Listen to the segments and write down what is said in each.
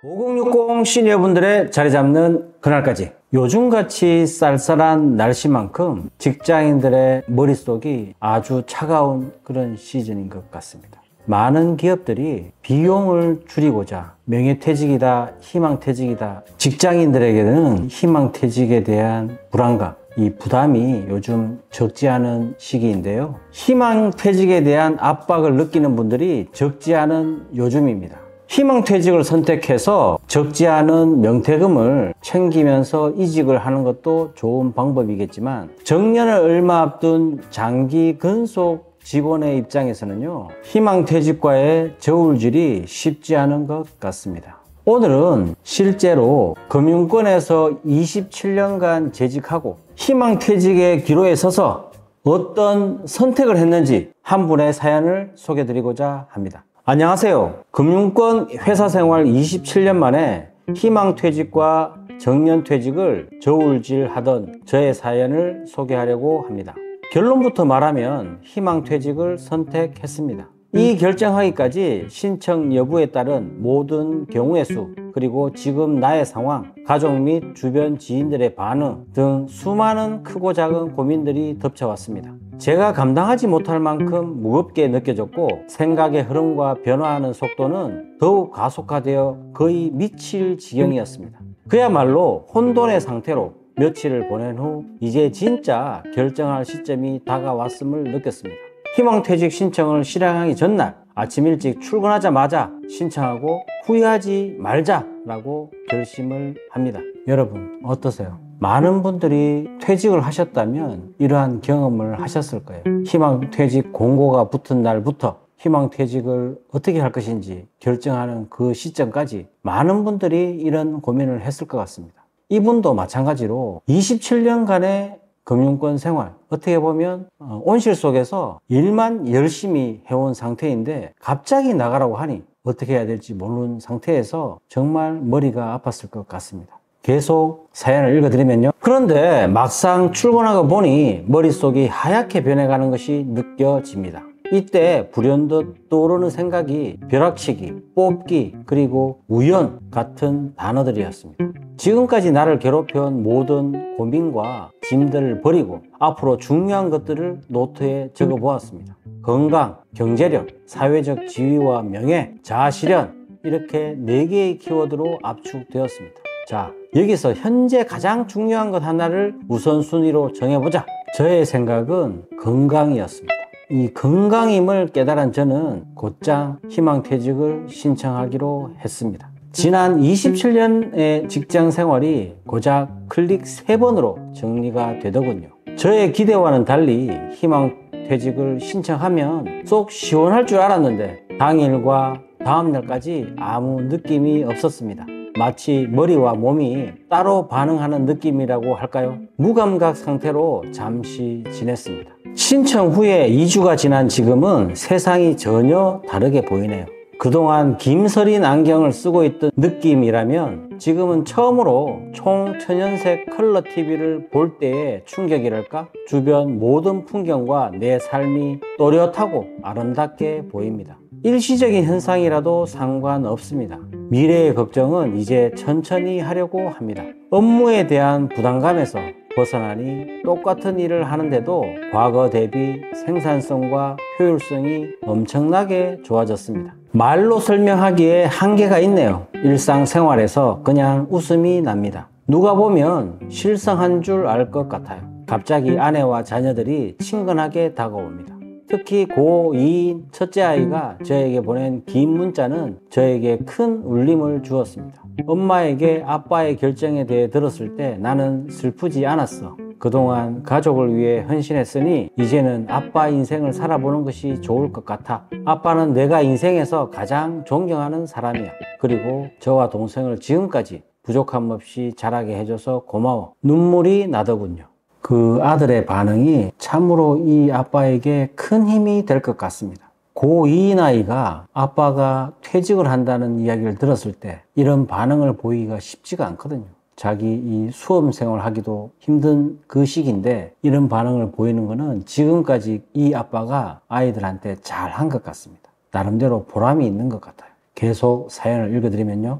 5060 시니어분들의 자리 잡는 그날까지, 요즘같이 쌀쌀한 날씨만큼 직장인들의 머릿속이 아주 차가운 그런 시즌인 것 같습니다. 많은 기업들이 비용을 줄이고자 명예퇴직이다, 희망퇴직이다, 직장인들에게는 희망퇴직에 대한 불안감, 이 부담이 요즘 적지 않은 시기인데요. 희망퇴직에 대한 압박을 느끼는 분들이 적지 않은 요즘입니다. 희망퇴직을 선택해서 적지 않은 명퇴금을 챙기면서 이직을 하는 것도 좋은 방법이겠지만, 정년을 얼마 앞둔 장기 근속 직원의 입장에서는요, 희망퇴직과의 저울질이 쉽지 않은 것 같습니다. 오늘은 실제로 금융권에서 27년간 재직하고 희망퇴직의 기로에 서서 어떤 선택을 했는지 한 분의 사연을 소개해드리고자 합니다. 안녕하세요. 금융권 회사생활 27년 만에 희망퇴직과 정년퇴직을 저울질하던 저의 사연을 소개하려고 합니다. 결론부터 말하면 희망퇴직을 선택했습니다. 이 결정하기까지 신청 여부에 따른 모든 경우의 수, 그리고 지금 나의 상황, 가족 및 주변 지인들의 반응 등 수많은 크고 작은 고민들이 덮쳐왔습니다. 제가 감당하지 못할 만큼 무겁게 느껴졌고, 생각의 흐름과 변화하는 속도는 더욱 가속화되어 거의 미칠 지경이었습니다. 그야말로 혼돈의 상태로 며칠을 보낸 후 이제 진짜 결정할 시점이 다가왔음을 느꼈습니다. 희망퇴직 신청을 실행하기 전날 아침 일찍 출근하자마자 신청하고 후회하지 말자라고 결심을 합니다. 여러분 어떠세요? 많은 분들이 퇴직을 하셨다면 이러한 경험을 하셨을 거예요. 희망퇴직 공고가 붙은 날부터 희망퇴직을 어떻게 할 것인지 결정하는 그 시점까지 많은 분들이 이런 고민을 했을 것 같습니다. 이분도 마찬가지로 27년간의 금융권 생활, 어떻게 보면 온실 속에서 일만 열심히 해온 상태인데 갑자기 나가라고 하니 어떻게 해야 될지 모르는 상태에서 정말 머리가 아팠을 것 같습니다. 계속 사연을 읽어드리면요. 그런데 막상 출근하고 보니 머릿속이 하얗게 변해가는 것이 느껴집니다. 이때 불현듯 떠오르는 생각이 벼락치기, 뽑기, 그리고 우연 같은 단어들이었습니다. 지금까지 나를 괴롭혀온 모든 고민과 짐들을 버리고 앞으로 중요한 것들을 노트에 적어보았습니다. 건강, 경제력, 사회적 지위와 명예, 자아실현, 이렇게 4개의 키워드로 압축되었습니다. 자, 여기서 현재 가장 중요한 것 하나를 우선순위로 정해보자. 저의 생각은 건강이었습니다. 이 건강임을 깨달은 저는 곧장 희망퇴직을 신청하기로 했습니다. 지난 27년의 직장 생활이 고작 클릭 3번으로 정리가 되더군요. 저의 기대와는 달리 희망퇴직을 신청하면 쏙 시원할 줄 알았는데 당일과 다음날까지 아무 느낌이 없었습니다. 마치 머리와 몸이 따로 반응하는 느낌이라고 할까요? 무감각 상태로 잠시 지냈습니다. 신청 후에 2주가 지난 지금은 세상이 전혀 다르게 보이네요. 그동안 김서린 안경을 쓰고 있던 느낌이라면 지금은 처음으로 총천연색 컬러 TV를 볼 때의 충격이랄까? 주변 모든 풍경과 내 삶이 또렷하고 아름답게 보입니다. 일시적인 현상이라도 상관없습니다. 미래의 걱정은 이제 천천히 하려고 합니다. 업무에 대한 부담감에서 벗어나니 똑같은 일을 하는데도 과거 대비 생산성과 효율성이 엄청나게 좋아졌습니다. 말로 설명하기에 한계가 있네요. 일상생활에서 그냥 웃음이 납니다. 누가 보면 실성한 줄 알 것 같아요. 갑자기 아내와 자녀들이 친근하게 다가옵니다. 특히 고2인 첫째 아이가 저에게 보낸 긴 문자는 저에게 큰 울림을 주었습니다. 엄마에게 아빠의 결정에 대해 들었을 때 나는 슬프지 않았어. 그동안 가족을 위해 헌신했으니 이제는 아빠 인생을 살아보는 것이 좋을 것 같아. 아빠는 내가 인생에서 가장 존경하는 사람이야. 그리고 저와 동생을 지금까지 부족함 없이 자라게 해줘서 고마워. 눈물이 나더군요. 그 아들의 반응이 참으로 이 아빠에게 큰 힘이 될 것 같습니다. 고2인 아이가 아빠가 퇴직을 한다는 이야기를 들었을 때 이런 반응을 보이기가 쉽지가 않거든요. 자기 이 수험생활 하기도 힘든 그 시기인데 이런 반응을 보이는 것은 지금까지 이 아빠가 아이들한테 잘 한 것 같습니다. 나름대로 보람이 있는 것 같아요. 계속 사연을 읽어드리면요.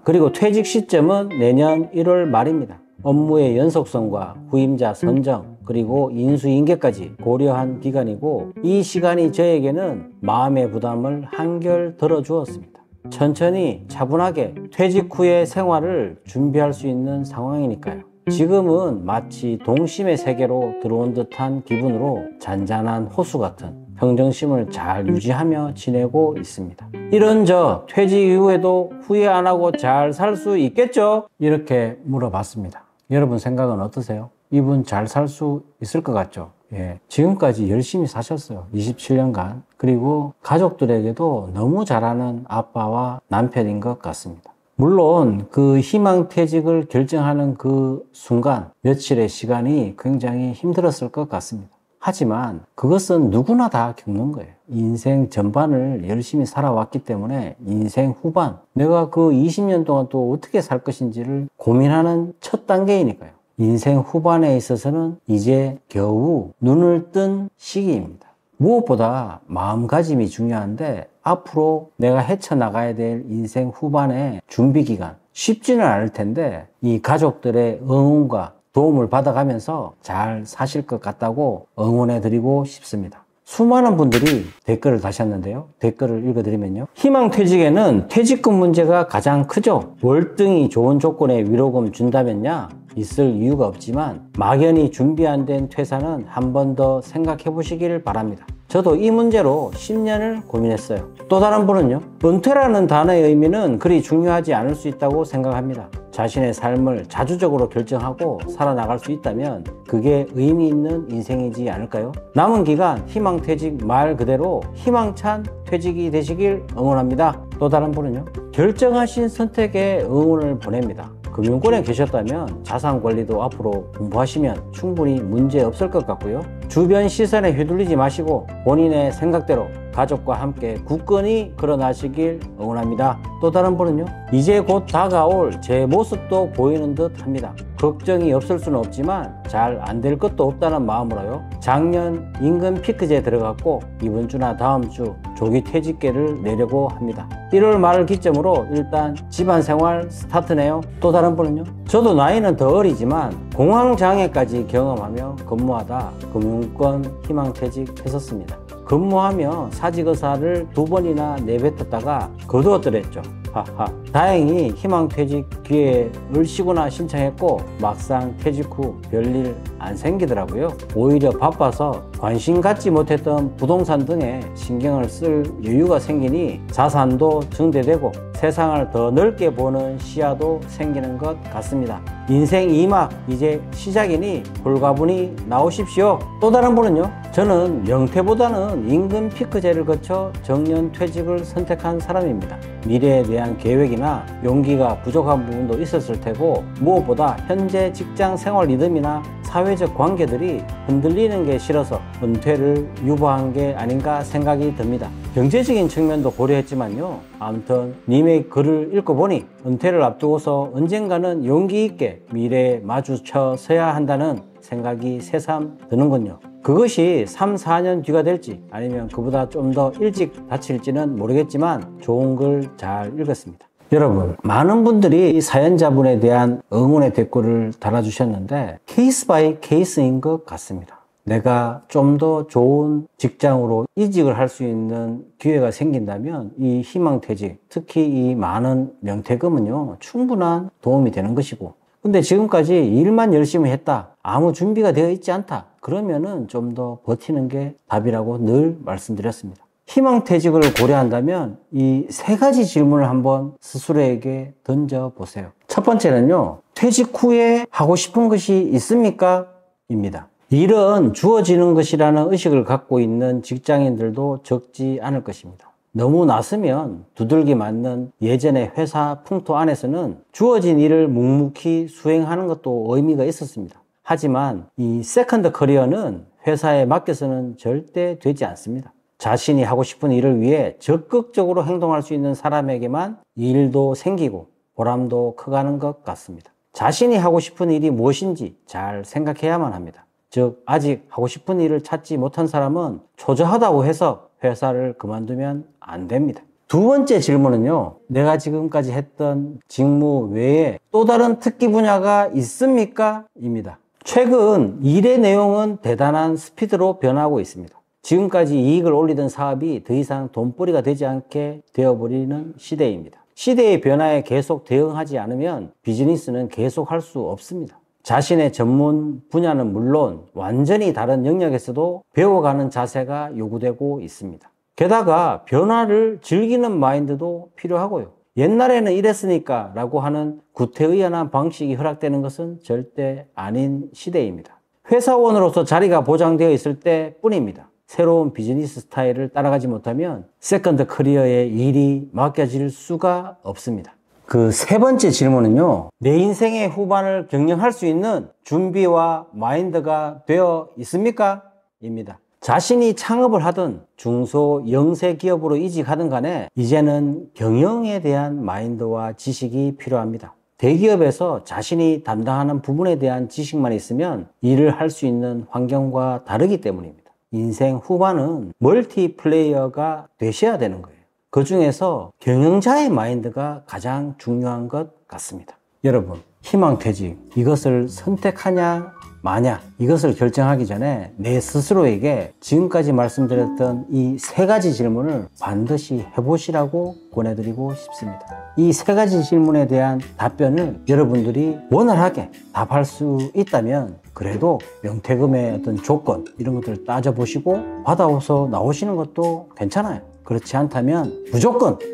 그리고 퇴직 시점은 내년 1월 말입니다. 업무의 연속성과 후임자 선정, 그리고 인수인계까지 고려한 기간이고, 이 시간이 저에게는 마음의 부담을 한결 덜어주었습니다. 천천히 차분하게 퇴직 후의 생활을 준비할 수 있는 상황이니까요. 지금은 마치 동심의 세계로 들어온 듯한 기분으로 잔잔한 호수 같은 평정심을 잘 유지하며 지내고 있습니다. 이런 저 퇴직 이후에도 후회 안 하고 잘 살 수 있겠죠? 이렇게 물어봤습니다. 여러분 생각은 어떠세요? 이분 잘 살 수 있을 것 같죠? 예, 지금까지 열심히 사셨어요. 27년간. 그리고 가족들에게도 너무 잘하는 아빠와 남편인 것 같습니다. 물론 그 희망퇴직을 결정하는 그 순간 며칠의 시간이 굉장히 힘들었을 것 같습니다. 하지만 그것은 누구나 다 겪는 거예요. 인생 전반을 열심히 살아왔기 때문에 인생 후반, 내가 그 20년 동안 또 어떻게 살 것인지를 고민하는 첫 단계이니까요. 인생 후반에 있어서는 이제 겨우 눈을 뜬 시기입니다. 무엇보다 마음가짐이 중요한데, 앞으로 내가 헤쳐나가야 될 인생 후반의 준비 기간 쉽지는 않을 텐데, 이 가족들의 응원과 도움을 받아가면서 잘 사실 것 같다고 응원해 드리고 싶습니다. 수많은 분들이 댓글을 다셨는데요. 댓글을 읽어드리면요. 희망퇴직에는 퇴직금 문제가 가장 크죠. 월등히 좋은 조건의 위로금 준다면야 있을 이유가 없지만, 막연히 준비 안 된 퇴사는 한 번 더 생각해 보시길 바랍니다. 저도 이 문제로 10년을 고민했어요. 또 다른 분은요. 은퇴라는 단어의 의미는 그리 중요하지 않을 수 있다고 생각합니다. 자신의 삶을 자주적으로 결정하고 살아나갈 수 있다면 그게 의미 있는 인생이지 않을까요? 남은 기간 희망퇴직 말 그대로 희망찬 퇴직이 되시길 응원합니다. 또 다른 분은요. 결정하신 선택에 응원을 보냅니다. 금융권에 계셨다면 자산관리도 앞으로 공부하시면 충분히 문제 없을 것 같고요. 주변 시선에 휘둘리지 마시고 본인의 생각대로 가족과 함께 굳건히 걸어나시길 응원합니다. 또 다른 분은요. 이제 곧 다가올 제 모습도 보이는 듯 합니다. 걱정이 없을 수는 없지만 잘 안 될 것도 없다는 마음으로요. 작년 임금 피크제에 들어갔고 이번 주나 다음 주 조기 퇴직계를 내려고 합니다. 1월 말 기점으로 일단 집안생활 스타트네요. 또 다른 분은요. 저도 나이는 더 어리지만 공황장애까지 경험하며 근무하다 금융권 희망퇴직 했었습니다. 근무하며 사직의사를 2번이나 내뱉었다가 거두었더랬죠. 하하. 다행히 희망퇴직 기회를 쉬거나 신청했고 막상 퇴직 후 별일 안 생기더라고요. 오히려 바빠서 관심 갖지 못했던 부동산 등에 신경을 쓸 여유가 생기니 자산도 증대되고 세상을 더 넓게 보는 시야도 생기는 것 같습니다. 인생 2막 이제 시작이니 홀가분히 나오십시오. 또 다른 분은요. 저는 명퇴보다는 임금 피크제를 거쳐 정년 퇴직을 선택한 사람입니다. 미래에 대한 계획이나 용기가 부족한 부분도 있었을 테고, 무엇보다 현재 직장 생활 리듬이나 사회적 관계들이 흔들리는 게 싫어서 은퇴를 유보한 게 아닌가 생각이 듭니다. 경제적인 측면도 고려했지만요. 아무튼 님의 글을 읽고 보니 은퇴를 앞두고서 언젠가는 용기 있게 미래에 마주쳐 서야 한다는 생각이 새삼 드는군요. 그것이 3, 4년 뒤가 될지 아니면 그보다 좀 더 일찍 다칠지는 모르겠지만 좋은 글 잘 읽었습니다. 여러분, 많은 분들이 이 사연자분에 대한 응원의 댓글을 달아주셨는데 케이스 바이 케이스인 것 같습니다. 내가 좀 더 좋은 직장으로 이직을 할 수 있는 기회가 생긴다면 이 희망퇴직, 특히 이 많은 명퇴금은요 충분한 도움이 되는 것이고, 근데 지금까지 일만 열심히 했다, 아무 준비가 되어 있지 않다, 그러면은 좀 더 버티는 게 답이라고 늘 말씀드렸습니다. 희망퇴직을 고려한다면 이 3가지 질문을 한번 스스로에게 던져보세요. 첫 번째는요, 퇴직 후에 하고 싶은 것이 있습니까? 입니다. 일은 주어지는 것이라는 의식을 갖고 있는 직장인들도 적지 않을 것입니다. 너무 낯으면 두들기 맞는 예전의 회사 풍토 안에서는 주어진 일을 묵묵히 수행하는 것도 의미가 있었습니다. 하지만 이 세컨드 커리어는 회사에 맡겨서는 절대 되지 않습니다. 자신이 하고 싶은 일을 위해 적극적으로 행동할 수 있는 사람에게만 일도 생기고 보람도 커가는 것 같습니다. 자신이 하고 싶은 일이 무엇인지 잘 생각해야만 합니다. 즉, 아직 하고 싶은 일을 찾지 못한 사람은 초조하다고 해서 회사를 그만두면 안 됩니다. 두 번째 질문은요, 내가 지금까지 했던 직무 외에 또 다른 특기 분야가 있습니까? 입니다. 최근 일의 내용은 대단한 스피드로 변하고 있습니다. 지금까지 이익을 올리던 사업이 더 이상 돈벌이가 되지 않게 되어버리는 시대입니다. 시대의 변화에 계속 대응하지 않으면 비즈니스는 계속 할 수 없습니다. 자신의 전문 분야는 물론 완전히 다른 영역에서도 배워가는 자세가 요구되고 있습니다. 게다가 변화를 즐기는 마인드도 필요하고요. 옛날에는 이랬으니까 라고 하는 구태의연한 방식이 허락되는 것은 절대 아닌 시대입니다. 회사원으로서 자리가 보장되어 있을 때 뿐입니다. 새로운 비즈니스 스타일을 따라가지 못하면 세컨드 커리어에 일이 맡겨질 수가 없습니다. 그 세 번째 질문은요, 내 인생의 후반을 경영할 수 있는 준비와 마인드가 되어 있습니까? 입니다. 자신이 창업을 하든 중소 영세 기업으로 이직하든 간에 이제는 경영에 대한 마인드와 지식이 필요합니다. 대기업에서 자신이 담당하는 부분에 대한 지식만 있으면 일을 할 수 있는 환경과 다르기 때문입니다. 인생 후반은 멀티플레이어가 되셔야 되는 거예요. 그 중에서 경영자의 마인드가 가장 중요한 것 같습니다. 여러분, 희망퇴직, 이것을 선택하냐 마냐, 이것을 결정하기 전에 내 스스로에게 지금까지 말씀드렸던 이 세 가지 질문을 반드시 해보시라고 권해드리고 싶습니다. 이 세 가지 질문에 대한 답변을 여러분들이 원활하게 답할 수 있다면 그래도 명퇴금의 어떤 조건 이런 것들을 따져보시고 받아서 나오시는 것도 괜찮아요. 그렇지 않다면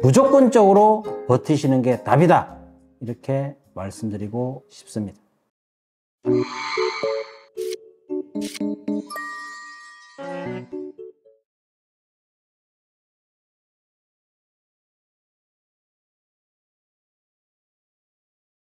무조건적으로 버티시는 게 답이다, 이렇게 말씀드리고 싶습니다.